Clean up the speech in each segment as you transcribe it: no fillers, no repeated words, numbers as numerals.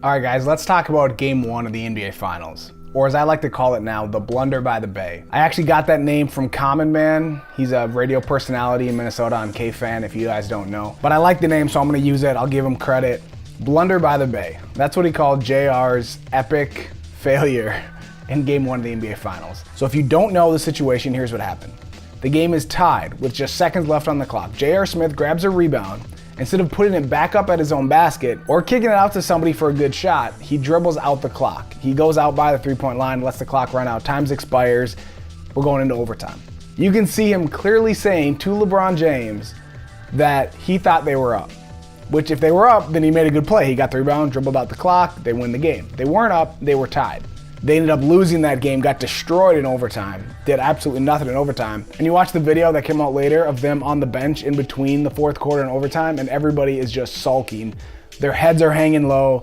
All right, guys, let's talk about game one of the NBA Finals, or as I like to call it now, the Blunder by the Bay. I actually got that name from Coan, man. He's a radio personality in Minnesota. I'm K-fan if you guys don't know. But I like the name, so I'm gonna use it. I'll give him credit. Blunder by the Bay. That's what he called JR's epic failure in game one of the NBA Finals. So if you don't know the situation, here's what happened. The game is tied with just seconds left on the clock. J.R. Smith grabs a rebound. Instead of putting it back up at his own basket or kicking it out to somebody for a good shot, he dribbles out the clock. He goes out by the three-point line, lets the clock run out, time expires, we're going into overtime. You can see him clearly saying to LeBron James that he thought they were up, which if they were up, then he made a good play. He got the rebound, dribbled out the clock, they win the game. They weren't up, they were tied. They ended up losing that game, got destroyed in overtime, did absolutely nothing in overtime. And you watch the video that came out later of them on the bench in between the fourth quarter and overtime, and everybody is just sulking. Their heads are hanging low.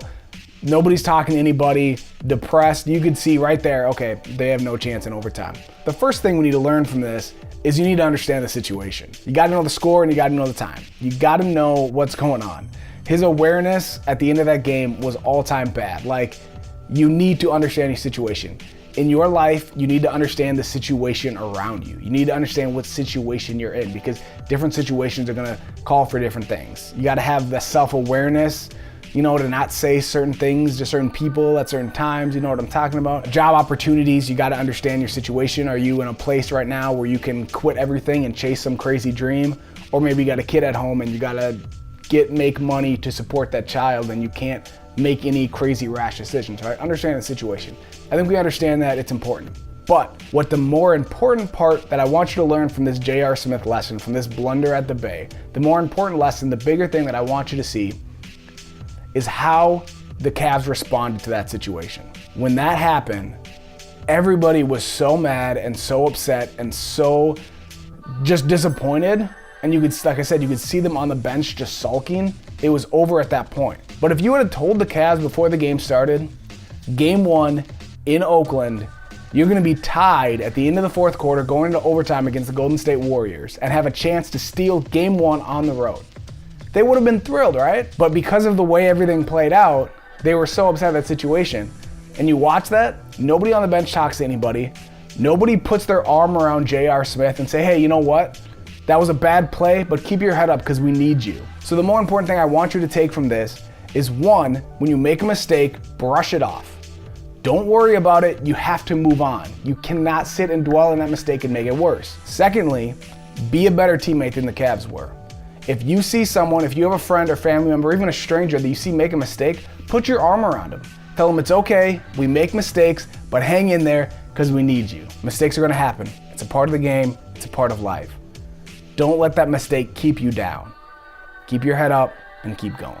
Nobody's talking to anybody, depressed. You could see right there, okay, they have no chance in overtime. The first thing we need to learn from this is you need to understand the situation. You gotta know the score and you gotta know the time. You gotta know what's going on. His awareness at the end of that game was all-time bad. Like, you need to understand your situation. In your life, you need to understand the situation around you. You need to understand what situation you're in because different situations are gonna call for different things. You gotta have the self-awareness, you know, to not say certain things to certain people at certain times, you know what I'm talking about. Job opportunities, you gotta understand your situation. Are you in a place right now where you can quit everything and chase some crazy dream? Or maybe you got a kid at home and you gotta make money to support that child and you can't make any crazy rash decisions, right? Understand the situation. I think we understand that it's important. But what the more important part that I want you to learn from this J.R. Smith lesson, from this blunder at the Bay, the more important lesson, the bigger thing that I want you to see is how the Cavs responded to that situation. When that happened, everybody was so mad and so upset and so just disappointed. And you could, like I said, you could see them on the bench just sulking. It was over at that point. But if you would have told the Cavs before the game started, game one in Oakland, you're gonna be tied at the end of the fourth quarter going into overtime against the Golden State Warriors and have a chance to steal game one on the road. They would have been thrilled, right? But because of the way everything played out, they were so upset at that situation. And you watch that, nobody on the bench talks to anybody. Nobody puts their arm around J.R. Smith and say, hey, you know what? That was a bad play, but keep your head up because we need you. So the more important thing I want you to take from this is one, when you make a mistake, brush it off. Don't worry about it, you have to move on. You cannot sit and dwell on that mistake and make it worse. Secondly, be a better teammate than the Cavs were. If you see someone, if you have a friend or family member, or even a stranger that you see make a mistake, put your arm around them. Tell them it's okay, we make mistakes, but hang in there because we need you. Mistakes are gonna happen. It's a part of the game, it's a part of life. Don't let that mistake keep you down. Keep your head up and keep going.